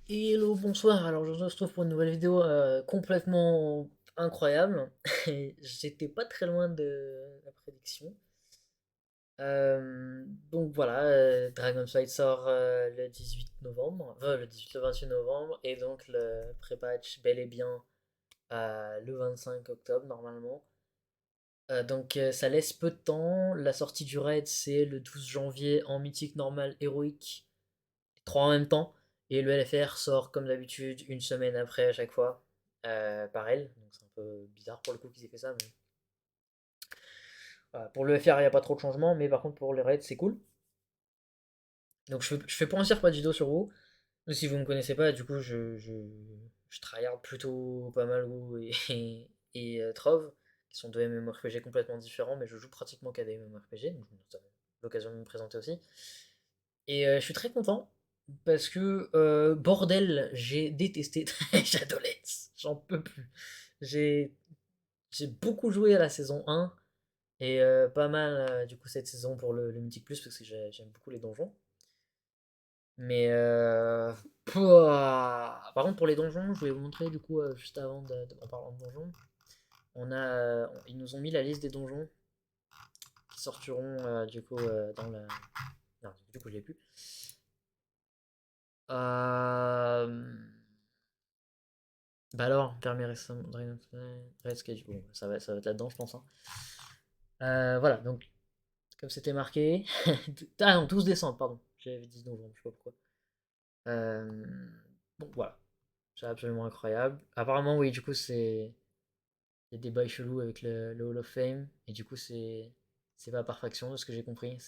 Hello, bonsoir. Alors, je vous retrouve pour une nouvelle vidéo complètement incroyable. Et j'étais pas très loin de la prédiction. Donc voilà, Dragonflight sort le 18 novembre, enfin le 18, le 28 novembre, et donc le pré-patch bel et bien le 25 octobre normalement. Donc ça laisse peu de temps. La sortie du raid c'est le 12 janvier en mythique normal héroïque. Trois en même temps. Et le LFR sort comme d'habitude une semaine après à chaque fois par elle. Donc c'est un peu bizarre pour le coup qu'ils aient fait ça. Mais voilà. Pour le FR, il n'y a pas trop de changements, mais par contre pour les raids, c'est cool. Donc je fais pas entière pas de vidéo sur vous. Si vous ne me connaissez pas, du coup, je tryhard plutôt pas mal WoW et Trove, qui sont deux MMORPG complètement différents, mais je joue pratiquement qu'à des MMORPG, donc ça va être l'occasion de me présenter aussi. Et je suis très content parce que bordel, j'ai détesté Shadowlands. J'en peux plus. J'ai j'ai beaucoup joué à la saison 1 et pas mal du coup cette saison pour le Mythic Plus parce que j'aime beaucoup les donjons. Mais par contre pour les donjons, je voulais vous montrer du coup juste avant en parlant de donjons, ils nous ont mis la liste des donjons qui sortiront du coup dans la. Non, du coup je l'ai plus. Euh, Bah alors, permis récemment, Red Sketch, bon, ça va être là-dedans, je pense, hein. Voilà, donc, comme c'était marqué. Ah non, 12 décembre, pardon. J'avais dit novembre, je sais pas pourquoi. Euh, Bon, voilà. C'est absolument incroyable. Apparemment, oui, du coup, c'est. Il y a des bails chelous avec le Hall of Fame. Et du coup, c'est pas par faction, de ce que j'ai compris.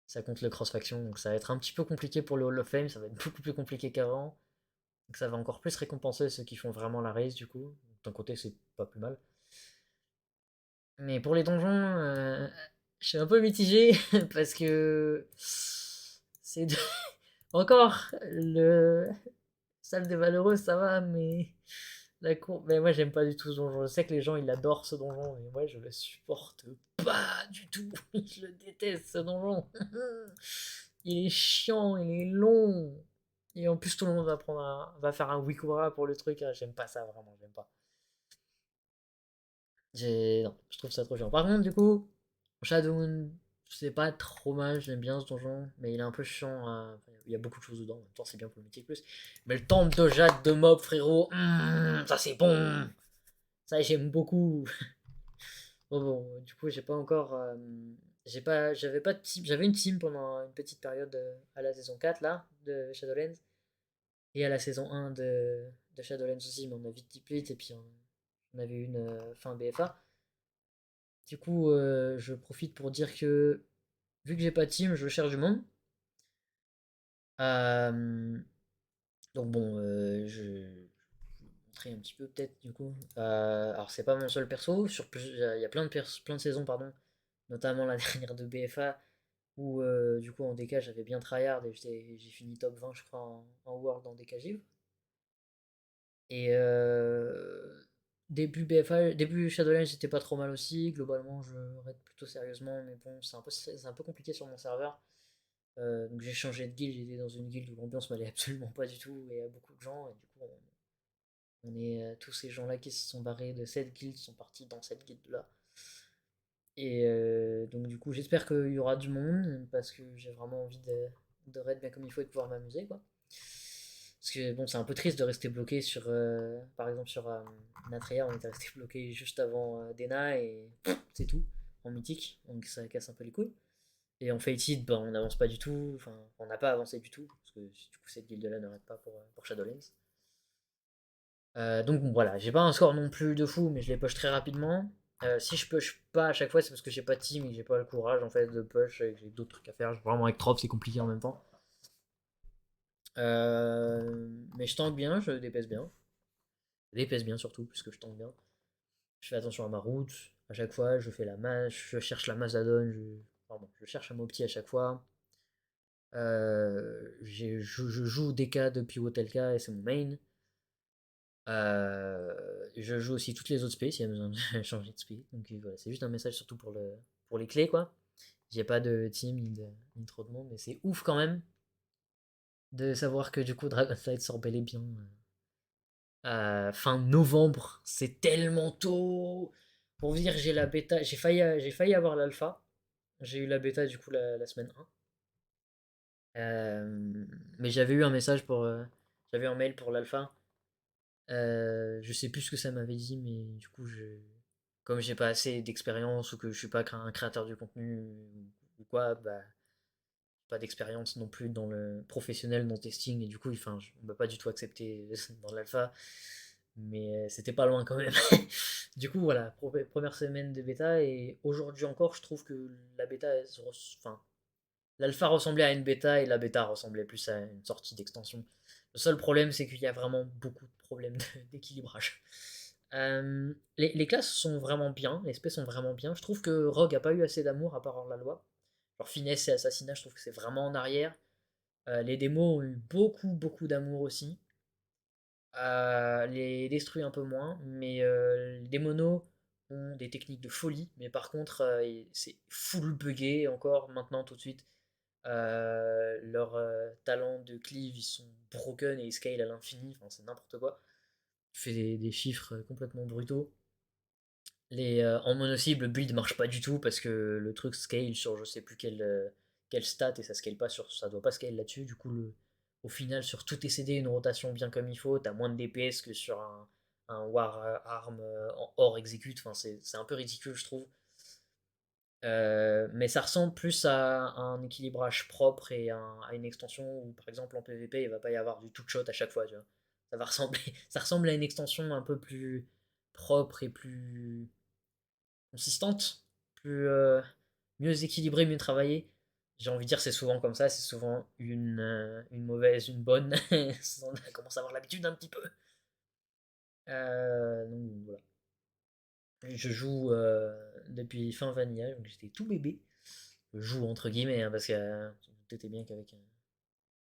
Ça compte le cross-faction. Donc, ça va être un petit peu compliqué pour le Hall of Fame. Ça va être beaucoup plus compliqué qu'avant. Donc, ça va encore plus récompenser ceux qui font vraiment la race, du coup. D'un côté, c'est pas plus mal. Mais pour les donjons, je suis un peu mitigé parce que c'est de- encore le salle des Valeureux, ça va, mais la cour. Mais moi, j'aime pas du tout ce donjon. Je sais que les gens ils adorent ce donjon, mais moi, je le supporte pas du tout. Je le déteste ce donjon. Il est chiant, il est long. Et en plus, tout le monde va faire un Wikora pour le truc. Ah, j'aime pas ça, vraiment, j'aime pas. Non, je trouve ça trop chiant. Par contre, du coup, Shadowmoon, c'est pas trop mal, j'aime bien ce donjon, mais il est un peu chiant. Enfin, il y a beaucoup de choses dedans, en même temps, c'est bien pour le Mythic Plus. Mais le temple de Jade de Mob, frérot, ça c'est bon. Ça, j'aime beaucoup. Bon, du coup, j'ai pas encore. J'avais pas de team. J'avais une team pendant une petite période à la saison 4 là, de Shadowlands, et à la saison 1 de Shadowlands aussi, mais on a vite depleted, et puis on avait une fin BFA. Du coup, je profite pour dire que vu que j'ai pas de team, je cherche du monde. Euh, donc bon, je vais vous montrer un petit peu peut-être du coup. Alors c'est pas mon seul perso, il y a plein de saisons pardon, notamment la dernière de BFA où du coup en DK j'avais bien tryhard et j'ai fini top 20 je crois en World en DK Giv. Et début BFA, début Shadowlands c'était pas trop mal aussi. Globalement je raid plutôt sérieusement, mais bon c'est un peu compliqué sur mon serveur. Donc j'ai changé de guilde, j'étais dans une guilde où l'ambiance m'allait absolument pas du tout et à beaucoup de gens. Et du coup, on est tous ces gens-là qui se sont barrés de cette guilde sont partis dans cette guilde-là. Et donc du coup, j'espère qu'il y aura du monde parce que j'ai vraiment envie de raid bien comme il faut et de pouvoir m'amuser quoi. Parce que bon, c'est un peu triste de rester bloqué sur, par exemple sur Natria, on était resté bloqué juste avant Dena et c'est tout en mythique, donc ça casse un peu les couilles. Et en Fated, bah, on n'avance pas du tout, enfin, on n'a pas avancé du tout, parce que du coup, cette guilde-là n'arrête pas pour Shadowlands. Donc bon, voilà, j'ai pas un score non plus de fou, mais je les push très rapidement. Si je push pas à chaque fois, c'est parce que j'ai pas de team et que j'ai pas le courage en fait de push et que j'ai d'autres trucs à faire. Vraiment, avec Trop, c'est compliqué en même temps. Mais je tank bien, je DPS bien. Je DPS bien surtout, puisque je tank bien. Je fais attention à ma route. À chaque fois, je fais la masse, je cherche la Mazadon, pardon, je cherche un Mopti à chaque fois. Je joue DK depuis Wotelka et c'est mon main. Je joue aussi toutes les autres spés s'il y a besoin de changer de spé. Donc voilà, c'est juste un message surtout pour les clés quoi. J'ai pas de team ni trop de monde, mais c'est ouf quand même de savoir que du coup Dragonflight sort bel et bien fin novembre. C'est tellement tôt. Pour vous dire, j'ai la bêta, j'ai failli avoir l'alpha. J'ai eu la bêta du coup la semaine 1. Mais j'avais eu un message pour. J'avais un mail pour l'alpha. Je sais plus ce que ça m'avait dit, mais du coup, comme j'ai pas assez d'expérience ou que je suis pas un créateur du contenu ou quoi, bah, pas d'expérience non plus dans le professionnel, dans le testing, et du coup, enfin, on m'a pas du tout accepté dans l'alpha, mais c'était pas loin quand même. Du coup, voilà, première semaine de bêta, et aujourd'hui encore, je trouve que la bêta, enfin, l'alpha ressemblait à une bêta et la bêta ressemblait plus à une sortie d'extension. Le seul problème, c'est qu'il y a vraiment beaucoup de problèmes d'équilibrage. Les classes sont vraiment bien, les spés sont vraiment bien. Je trouve que Rogue a pas eu assez d'amour à part la loi. Genre finesse et assassinat, je trouve que c'est vraiment en arrière. Les démos ont eu beaucoup d'amour aussi. Les déstruits un peu moins, mais les monos ont des techniques de folie, mais par contre c'est full buggé encore maintenant tout de suite. Leurs talents de cleave ils sont broken et ils scale à l'infini, enfin, c'est n'importe quoi. Tu fais des chiffres complètement brutaux. En mono-cible, le build marche pas du tout parce que le truc scale sur je sais plus quelle stat et ça scale pas sur, ça doit pas scale là-dessus. Du coup, au final, sur tout tes CD, une rotation bien comme il faut, t'as moins de DPS que sur un War Arm en hors execute. Enfin, c'est un peu ridicule, je trouve. Mais ça ressemble plus à un équilibrage propre et à une extension où, par exemple, en PvP, il va pas y avoir du tout shot à chaque fois. Tu vois. Ça va ressembler, ça ressemble à une extension un peu plus propre et plus consistante, plus mieux équilibrée, mieux travaillée. J'ai envie de dire c'est souvent comme ça, c'est souvent une mauvaise, une bonne. On commence à avoir l'habitude un petit peu. Donc voilà. Je joue depuis fin vanilla, donc j'étais tout bébé. Je joue entre guillemets, hein, parce que tu te bien qu'avec un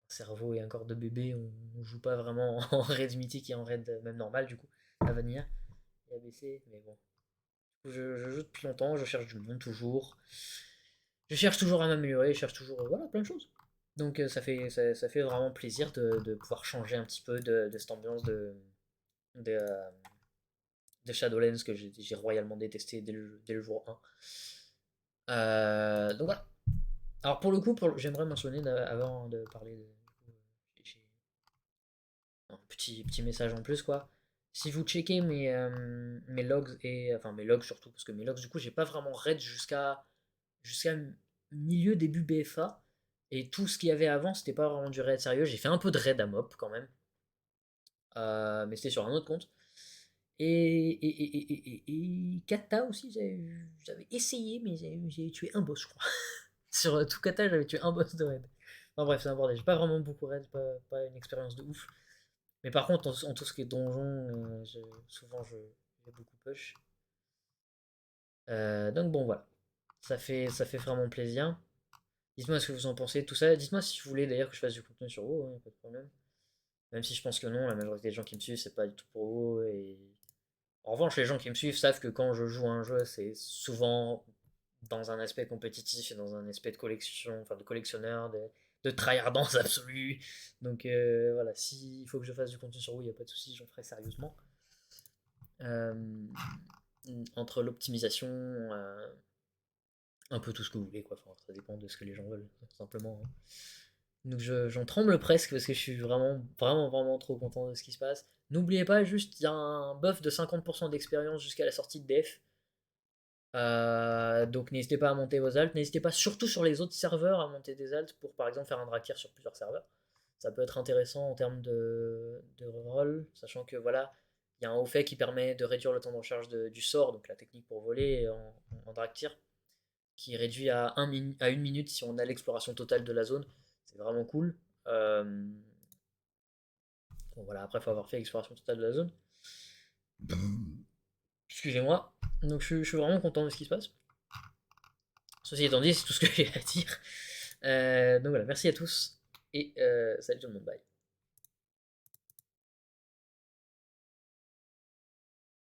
cerveau et un corps de bébé, on joue pas vraiment en raid mythique et en raid même normal du coup, à vanilla et ABC, mais bon. Je joue depuis longtemps, je cherche du monde toujours. Je cherche toujours à m'améliorer, je cherche toujours voilà, plein de choses. Donc ça fait vraiment plaisir de pouvoir changer un petit peu de cette ambiance de, euh, de Shadowlands que j'ai royalement détesté dès le jour 1. Donc voilà. Alors pour le coup, j'aimerais mentionner avant de parler j'ai un petit message en plus quoi. Si vous checkez mes logs et enfin mes logs surtout parce que mes logs du coup j'ai pas vraiment raid jusqu'à milieu début BFA et tout ce qu'il y avait avant c'était pas vraiment du raid sérieux. J'ai fait un peu de raid à mop quand même, mais c'était sur un autre compte. Et Kata aussi j'avais essayé mais j'ai tué un boss je crois. Sur tout Kata j'avais tué un boss de raid. Enfin bref c'est un bordel. J'ai pas vraiment beaucoup raid, pas une expérience de ouf. Mais par contre, en tout ce qui est donjon, souvent j'ai beaucoup push. Donc bon, voilà. Ça fait vraiment plaisir. Dites-moi ce que vous en pensez de tout ça. Dites-moi si vous voulez d'ailleurs que je fasse du contenu sur WoW, hein, pas de problème. Même si je pense que non, la majorité des gens qui me suivent, c'est pas du tout pour WoW. Et... En revanche, les gens qui me suivent savent que quand je joue à un jeu, c'est souvent dans un aspect compétitif et dans un aspect de collection, enfin de collectionneur, de tryhardance absolue. Donc voilà, s'il faut que je fasse du contenu sur WoW, il n'y a pas de souci, j'en ferai sérieusement. Euh, Entre l'optimisation, un peu tout ce que vous voulez, quoi. Enfin, ça dépend de ce que les gens veulent, tout simplement. Hein. Donc j'en tremble presque parce que je suis vraiment trop content de ce qui se passe. N'oubliez pas, juste, il y a un buff de 50% d'expérience jusqu'à la sortie de DF. Donc n'hésitez pas à monter vos alts. N'hésitez pas surtout sur les autres serveurs à monter des alts pour par exemple faire un drakir sur plusieurs serveurs. Ça peut être intéressant en termes de reroll, sachant que voilà, il y a un haut fait qui permet de réduire le temps de recharge du sort, donc la technique pour voler en drakir, qui réduit à 1 minute si on a l'exploration totale de la zone. C'est vraiment cool. Bon voilà, après il faut avoir fait l'exploration totale de la zone. Excusez-moi. Donc je suis vraiment content de ce qui se passe. Ceci étant dit, c'est tout ce que j'ai à dire. Donc voilà, merci à tous et salut tout le monde, bye.